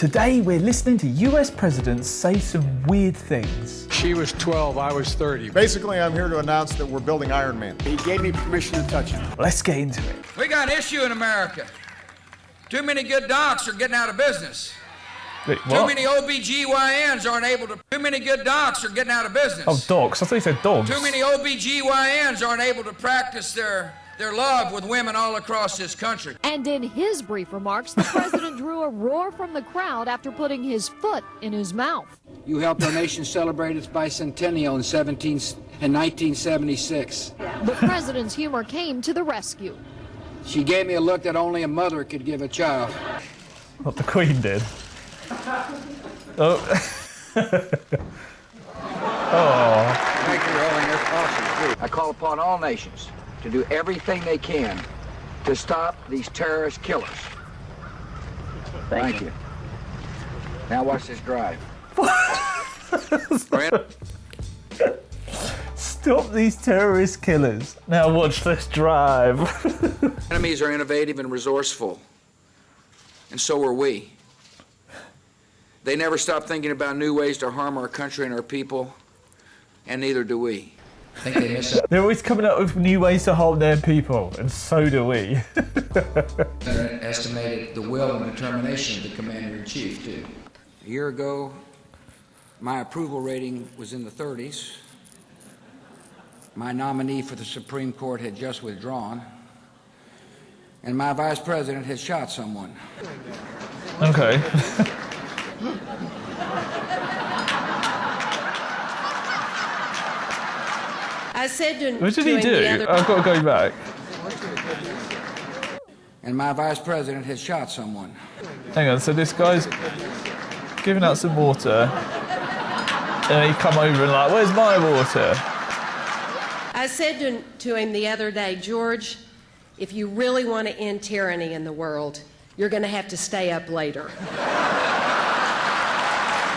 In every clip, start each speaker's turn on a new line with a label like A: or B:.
A: Today we're listening to US presidents say some weird things.
B: She was 12, I was 30.
C: Basically, I'm here to announce that we're building Iron Man.
B: He gave me permission to touch him.
A: Let's get into it.
D: We got an issue in America. Too many good docs are getting out of business.
A: Wait,
D: Too
A: what?
D: many OBGYNs aren't able to. Too many good docs are getting out of business.
A: Oh, dogs. I thought you said dogs.
D: Too many OBGYNs aren't able to practice their love with women all across this country.
E: And in his brief remarks, the president drew a roar from the crowd after putting his foot in his mouth.
F: You helped our nation celebrate its bicentennial in 1976.
E: The president's humor came to the rescue.
F: She gave me a look that only a mother could give a child.
A: What the Queen did. Oh. Oh.
F: Thank you, Rolling. That's awesome. I call upon all nations to do everything they can to stop these terrorist killers. Thank you. Now watch this drive.
A: Stop these terrorist killers. Now watch this drive.
D: Enemies are innovative and resourceful, and so are we. They never stop thinking about new ways to harm our country and our people, and neither do we.
F: I think they miss
A: They're always coming up with new ways to harm their people, and so do we.
F: estimated the will and determination of the commander-in-chief, too. A year ago, my approval rating was in the 30s. My nominee for the Supreme Court had just withdrawn, and my vice president had shot someone.
A: Okay.
G: I said to
A: What did he do? I've got to go back.
F: And my vice president had shot someone.
A: Hang on, so this guy's giving out some water, and he come over and like, where's my water?
G: I said to him the other day, George, if you really want to end tyranny in the world, you're going to have to stay up later.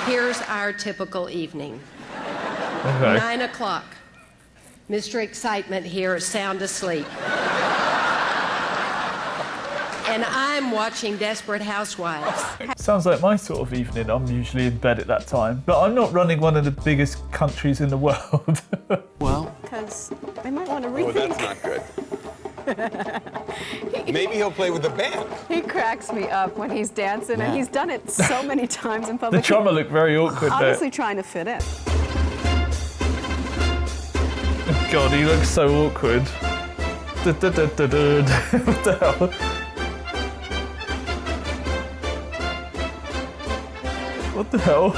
G: Here's our typical evening.
A: Okay.
G: 9 o'clock. Mr. Excitement here is sound asleep. And I'm watching Desperate Housewives.
A: Sounds like my sort of evening. I'm usually in bed at that time. But I'm not running one of the biggest countries in the world.
H: Well, because I might want to rethink.
I: Oh, that's not good. Maybe he'll play with the band.
H: He cracks me up when he's dancing, and he's done it so many times in public.
A: The drummer looked very awkward there.
H: Honestly, trying to fit in.
A: God, he looks so awkward. What the hell? What the hell?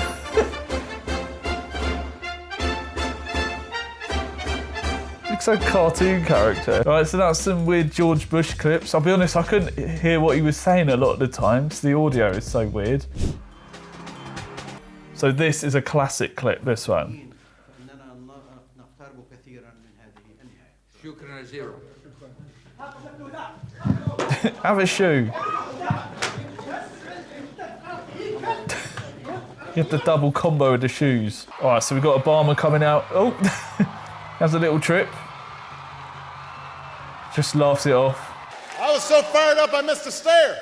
A: Looks like a cartoon character. Alright, so that's some weird George Bush clips. I'll be honest, I couldn't hear what he was saying a lot of the times. The audio is so weird. So this is a classic clip, this one. Have a shoe. Get the double combo of the shoes. Alright, so we've got Obama coming out. Oh, has a little trip. Just laughs it off.
C: I was so fired up I missed a stair.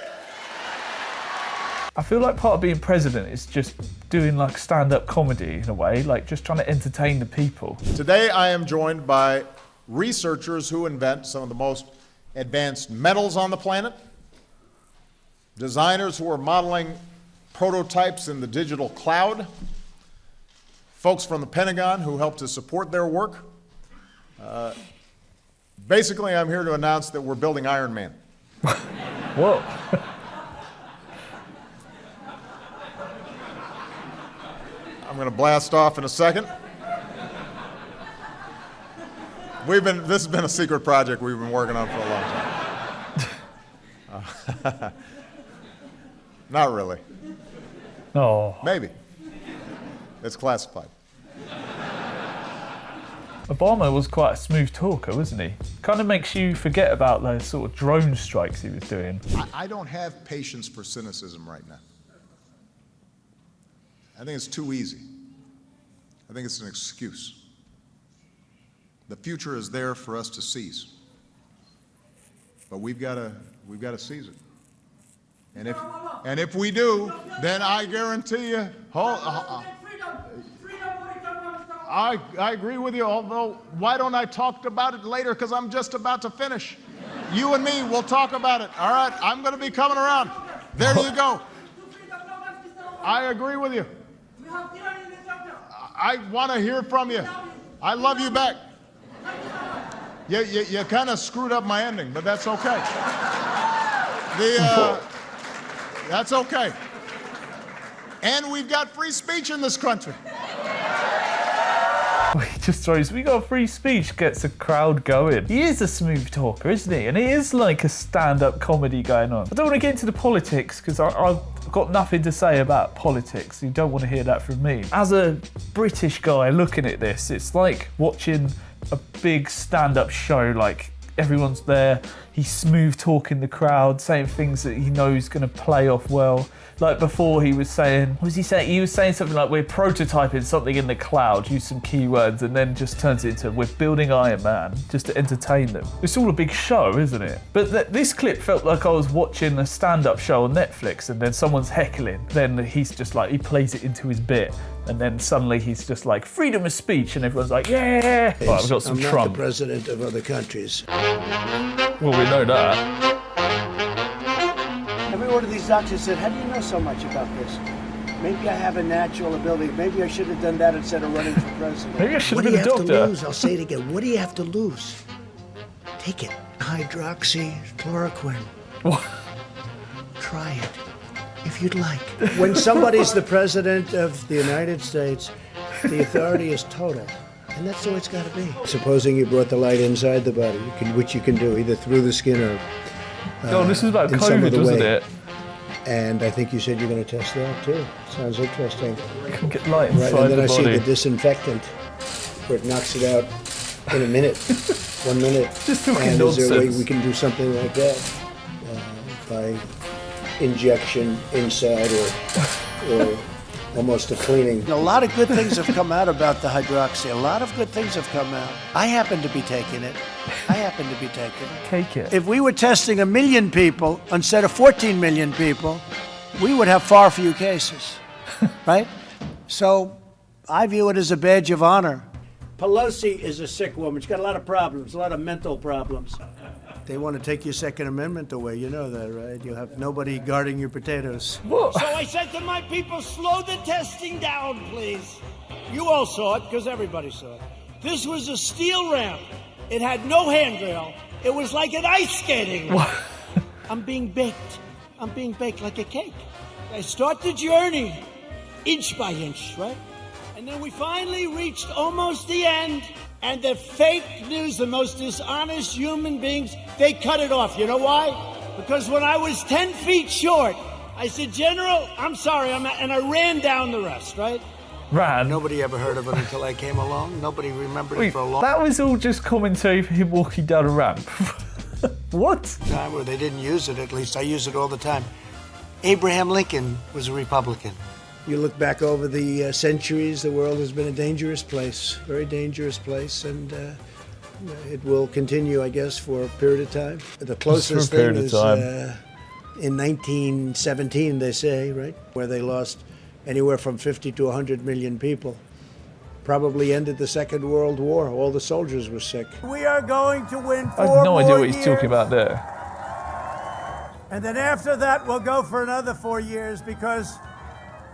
A: I feel like part of being president is just doing like stand-up comedy in a way, like just trying to entertain the people.
C: Today I am joined by researchers who invent some of the most advanced metals on the planet, designers who are modeling prototypes in the digital cloud, folks from the Pentagon who help to support their work. Basically, I'm here to announce that we're building Iron Man.
A: Whoa.
C: I'm going to blast off in a second. This has been a secret project we've been working on for a long time. Not really.
A: Oh.
C: Maybe. It's classified.
A: Obama was quite a smooth talker, wasn't he? Kind of makes you forget about those sort of drone strikes he was doing.
C: I don't have patience for cynicism right now. I think it's too easy. I think it's an excuse. The future is there for us to seize, but we've got to seize it. And And if we do, then I guarantee you, I agree with you, although why don't I talk about it later, because I'm just about to finish. You and me, we'll talk about it, all right? I'm going to be coming around. There you go. I agree with you. I want to hear from you. I love you back. You kind of screwed up my ending, but that's okay. That's okay. And we've got free speech in this country.
A: He just throws, we got free speech, gets a crowd going. He is a smooth talker, isn't he? And it is like a stand-up comedy going on. I don't want to get into the politics because I've got nothing to say about politics. You don't want to hear that from me. As a British guy looking at this, it's like watching a big stand-up show. Like everyone's there, he's smooth talking the crowd, saying things that he knows going to play off well. Like before he was saying, what was he saying? He was saying something like, we're prototyping something in the cloud, use some keywords, and then just turns it into, we're building Iron Man, just to entertain them. It's all a big show, isn't it? But this clip felt like I was watching a stand-up show on Netflix and then someone's heckling. Then he's just like, he plays it into his bit. And then suddenly he's just like, freedom of speech, and everyone's like, yeah! Right, I've got some
J: I'm
A: Trump.
J: not the president of other countries.
A: Well, we know that.
K: Every one of these doctors said, how do you know so much about this? Maybe I have a natural ability. Maybe I should have done that instead of running for president.
A: Maybe I should
J: What
A: have
J: do you
A: been a
J: have
A: doctor.
J: to lose? I'll say it again. What do you have to lose? Take it. Hydroxychloroquine.
A: What?
J: Try it, if you'd like. When somebody's the president of the United States, the authority is total. And that's the way it's got to be. Supposing you brought the light inside the body, which you can do, either through the skin or
A: This is about
J: in some
A: COVID,
J: other
A: wasn't
J: way.
A: it?
J: And I think you said you're going to test that too. Sounds interesting.
A: Can get light
J: Right,
A: inside
J: and then
A: the
J: I see
A: body.
J: the disinfectant, where it knocks it out in a minute, 1 minute.
A: Just talking
J: and is there a way
A: nonsense.
J: we can do something like that by injection inside or almost a cleaning?
K: A lot of good things have come out about the hydroxy. A lot of good things have come out. I happen to be taking it.
A: Take it.
K: If we were testing 1 million people instead of 14 million people, we would have far fewer cases, right? So I view it as a badge of honor. Pelosi is a sick woman. She's got a lot of problems, a lot of mental problems. They want to take your Second Amendment away. You know that, right? You'll have nobody guarding your potatoes.
A: What?
L: So I said to my people, slow the testing down, please. You all saw it, because everybody saw it. This was a steel ramp. It had no handrail. It was like an ice skating.
A: What?
L: I'm being baked. I'm being baked like a cake. I start the journey inch by inch, right? And then we finally reached almost the end. And the fake news, the most dishonest human beings, they cut it off. You know why? Because when I was 10 feet short, I said, General, I'm sorry, I'm not, and I ran down the rest, right?
A: Ran.
K: Nobody ever heard of it until I came along. Nobody remembered
A: Wait,
K: it for a long
A: that was all just commentary for him walking down a ramp. What?
K: time where they didn't use it, at least. I use it all the time. Abraham Lincoln was a Republican.
J: You look back over the centuries, the world has been a dangerous place, very dangerous place, and it will continue, I guess, for a period of time. The closest thing is in 1917, they say, right, where they lost anywhere from 50 to 100 million people. Probably ended the Second World War. All the soldiers were sick.
K: We are going to win
A: I have no idea what he's talking about there.
K: And then after that, we'll go for another 4 years because,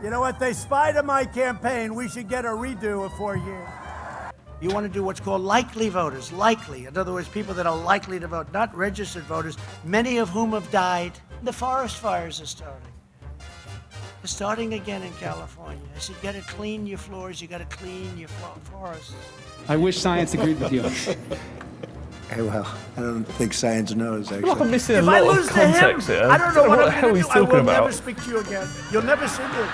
K: you know what, they spied on my campaign. We should get a redo of 4 years. You want to do what's called likely voters, likely. In other words, people that are likely to vote, not registered voters, many of whom have died. The forest fires are starting. They're starting again in California. I said, you got to clean your floors, you got to clean your forests.
B: I wish science agreed with you.
J: Hey, well, I don't think science knows,
A: I feel like I'm
J: actually.
A: missing a
K: If I
A: lot of
K: lose to him,
A: context here.
K: I don't know what
A: the
K: I'm
A: hell
K: going
A: he's
K: to do. I
A: talking
K: will never
A: about.
K: speak to you again. You'll never see me again.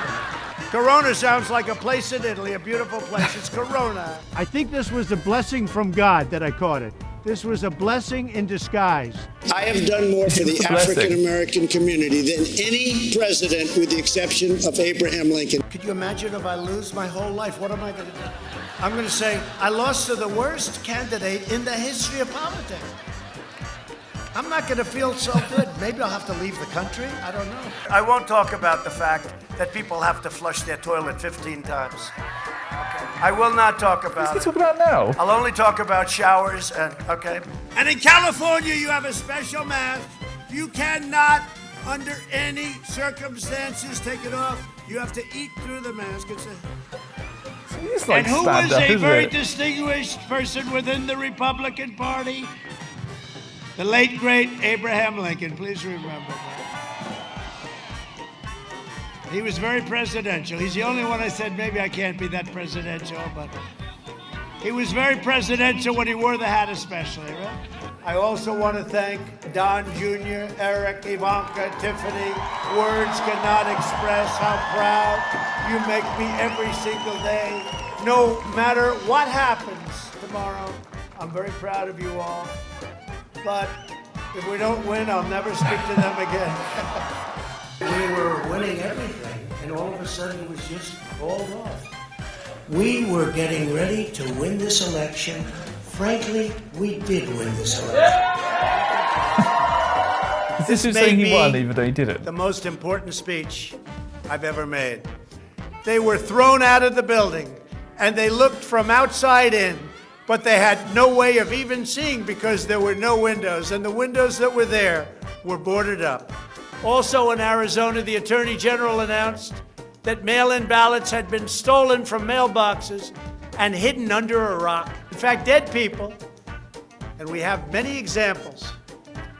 K: Corona sounds like a place in Italy, a beautiful place. It's Corona. I think this was a blessing from God that I caught it. This was a blessing in disguise.
J: I have done more for the
A: It's a blessing.
J: African American community than any president, with the exception of Abraham Lincoln. Could you imagine if I lose my whole life? What am I going to do? I'm going to say, I lost to the worst candidate in the history of politics.
K: I'm not going to feel so good. Maybe I'll have to leave the country. I don't know. I won't talk about the fact that people have to flush their toilet 15 times. Okay. I will not talk about
A: What's he talking about now?
K: I'll only talk about showers and, okay. And in California, you have a special mask. You cannot, under any circumstances, take it off. You have to eat through the mask.
A: It's like
K: and who
A: stand
K: was
A: up,
K: a
A: isn't
K: very
A: it?
K: distinguished person within the Republican Party? The late, great Abraham Lincoln. Please remember that. He was very presidential. He's the only one I said maybe I can't be that presidential, but he was very presidential when he wore the hat especially, right? I also want to thank Don Jr., Eric, Ivanka, Tiffany. Words cannot express how proud you make me every single day. No matter what happens tomorrow, I'm very proud of you all. But if we don't win, I'll never speak to them again. We were winning everything, and all of a sudden it was just called off. We were getting ready to win this election. Frankly, we did win this election.
A: This is saying he won, even though he didn't.
K: The most important speech I've ever made. They were thrown out of the building, and they looked from outside in, but they had no way of even seeing because there were no windows, and the windows that were there were boarded up. Also in Arizona, the Attorney General announced that mail-in ballots had been stolen from mailboxes and hidden under a rock. In fact, dead people, and we have many examples,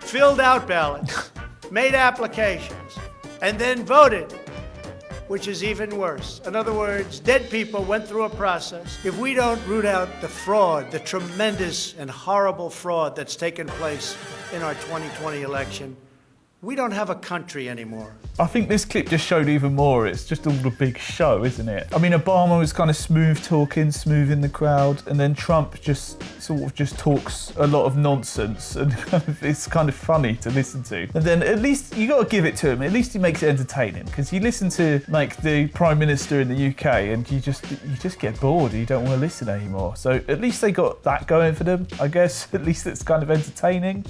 K: filled out ballots, made applications, and then voted, which is even worse. In other words, dead people went through a process. If we don't root out the fraud, the tremendous and horrible fraud that's taken place in our 2020 election, we don't have a country anymore.
A: I think this clip just showed even more. It's just all the big show, isn't it? I mean, Obama was kind of smooth talking, smooth in the crowd, and then Trump just sort of just talks a lot of nonsense, and it's kind of funny to listen to. And then at least you got to give it to him. At least he makes it entertaining, because you listen to like the Prime Minister in the UK, and you just get bored. You don't want to listen anymore. So at least they got that going for them, I guess. At least it's kind of entertaining.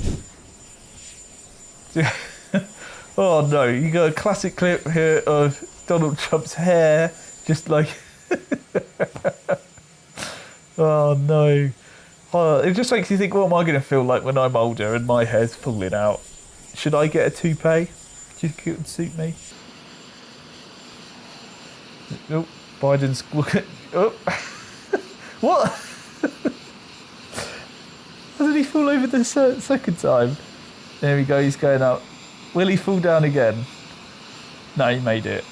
A: Oh no, you got a classic clip here of Donald Trump's hair, just like... Oh no. Oh, it just makes you think, what am I going to feel like when I'm older and my hair's falling out? Should I get a toupee? Do you think it would suit me? Oh, Biden's looking... Oh. What? How did he fall over the second time? There we go, he's going up. Will he fall down again? No, he made it.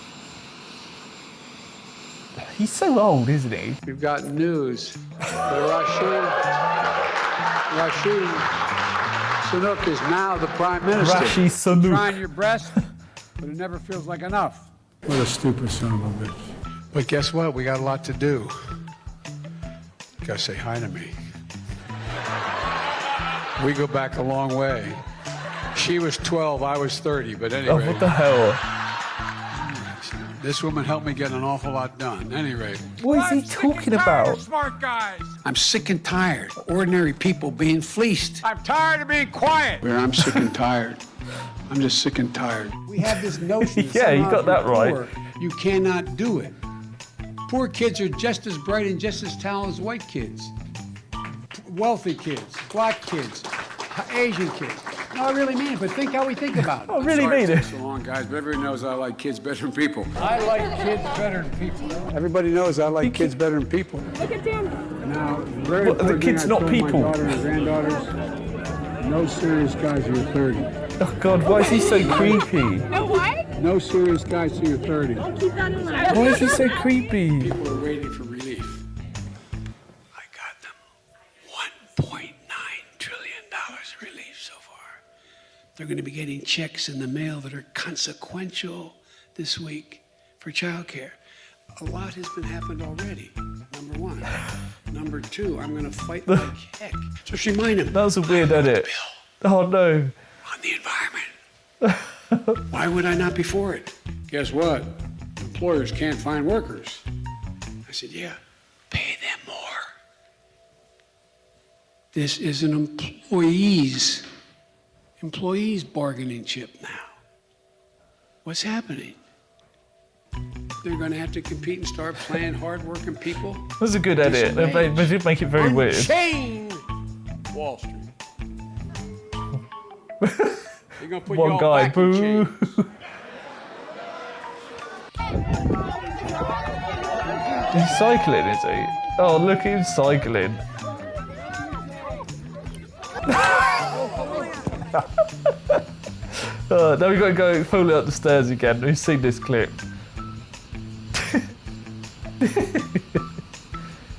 A: He's so old, isn't he?
B: We've got news. Rashid Sunak is now the Prime Minister.
A: Rashid Sunak.
B: Trying your best, but it never feels like enough. What a stupid son of a bitch. But guess what? We got a lot to do. You gotta say hi to me. We go back a long way. She was 12, I was 30, but anyway.
A: Oh, what the hell?
B: This woman helped me get an awful lot done. Anyway.
A: What is he talking about?
B: Smart guys. I'm sick and tired of ordinary people being fleeced. I'm tired of being quiet. Where I'm sick and tired. I'm just sick and tired. We have this notion.
A: Yeah, you got that right.
B: You cannot do it. Poor kids are just as bright and just as talented as white kids. Wealthy kids, black kids, Asian kids. No, I really mean it, but think how we think about it.
A: I really mean it.
B: So long, guys, but everybody knows I like kids better than people. I like kids better than people. Everybody knows I like kids better than people. Look at them. Now, very
A: the kids not people.
B: My daughter and granddaughters, no serious guys who are 30.
A: Oh God, why is he so creepy?
B: No what? No serious guys who are 30.
H: I'll keep that in mind.
A: Why is he so creepy?
B: People are waiting for relief. I got them $1.9 trillion relief so far. They're going to be getting checks in the mail that are consequential this week for childcare. A lot has been happened already, number one. Number two, I'm going to fight like heck. Just remind him.
A: That was a weird edit. Oh no.
B: On the environment. Why would I not be for it? Guess what? Employers can't find workers. I said, yeah, pay them more. This is an employee's employees' bargaining chip now. What's happening? They're going to have to compete and start playing hard-working people.
A: That was a good edit. They did make it very weird.
B: Unchain Wall Street. They're going to put
A: One
B: you all
A: guy,
B: back
A: boo.
B: in chains.
A: He's cycling, is he? Oh, look at him cycling. Now we've got to go fully up the stairs again. We've seen this clip.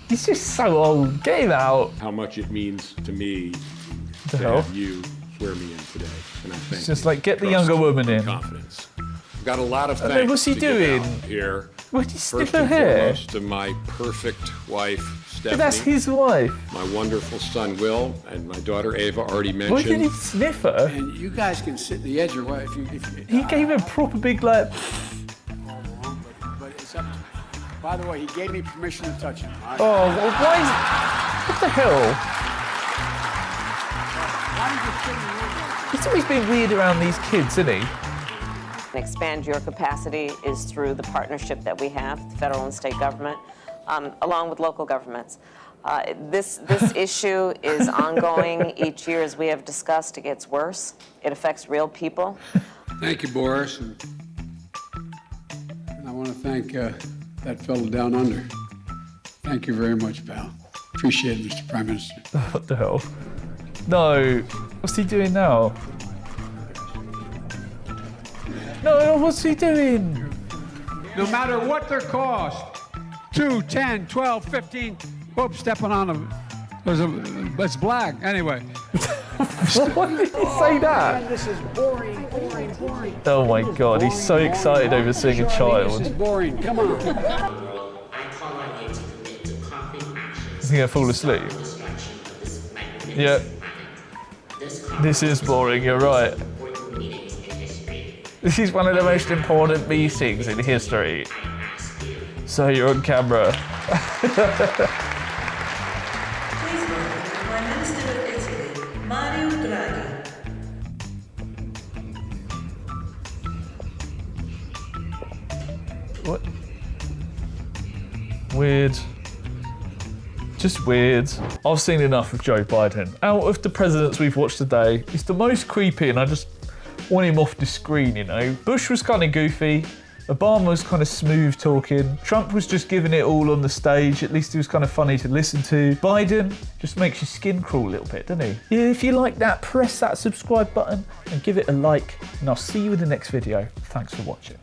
A: He's just so old. Get him out.
M: How much it means to me
A: The
M: to
A: hell?
M: have you swear me in today. And I thank
A: It's just
M: you.
A: like, get the
M: Trust,
A: younger woman in.
M: Confidence. I've got a lot of
A: I know,
M: thanks
A: what's he
M: to give
A: doing?
M: out here.
A: Why'd he
M: First
A: sniff her
M: and
A: hair?
M: foremost to my perfect wife, Stephanie.
A: But that's his wife.
M: My wonderful son, Will, and my daughter, Ava, already
A: Why
M: mentioned.
A: did he sniff her?
B: And you guys can sit in the edge or what if you
A: He gave her a proper big, like...
B: but it's up to, by the way, he gave me permission to touch him.
A: Oh, well, why is... What the hell? He's always been weird around these kids, isn't he?
N: Expand your capacity is through the partnership that we have, the federal and state government, along with local governments. This issue is ongoing. Each year, as we have discussed, it gets worse. It affects real people.
B: Thank you, Boris. And I want to thank that fellow down under. Thank you very much, pal. Appreciate it, Mr. Prime Minister.
A: What the hell? No. What's he doing now? No, what's he doing?
B: No matter what their cost, 2, 10, 12, 15. Whoops, stepping on them. It's black. Anyway.
A: Why did he say that?
B: This is boring, boring, boring.
A: Oh my god, he's so excited over seeing a child.
B: This is boring. Come on.
A: Is he gonna fall asleep? Yeah. This is boring, you're right. This is one of the most important meetings in history. So you're on camera.
O: Please welcome the Prime Minister of Italy, Mario Draghi.
A: What? Weird. Just weird. I've seen enough of Joe Biden. Out of the presidents we've watched today, he's the most creepy and I just want him off the screen, you know. Bush was kind of goofy. Obama was kind of smooth talking. Trump was just giving it all on the stage. At least he was kind of funny to listen to. Biden just makes your skin crawl a little bit, doesn't he? Yeah, if you like that, press that subscribe button and give it a like. And I'll see you in the next video. Thanks for watching.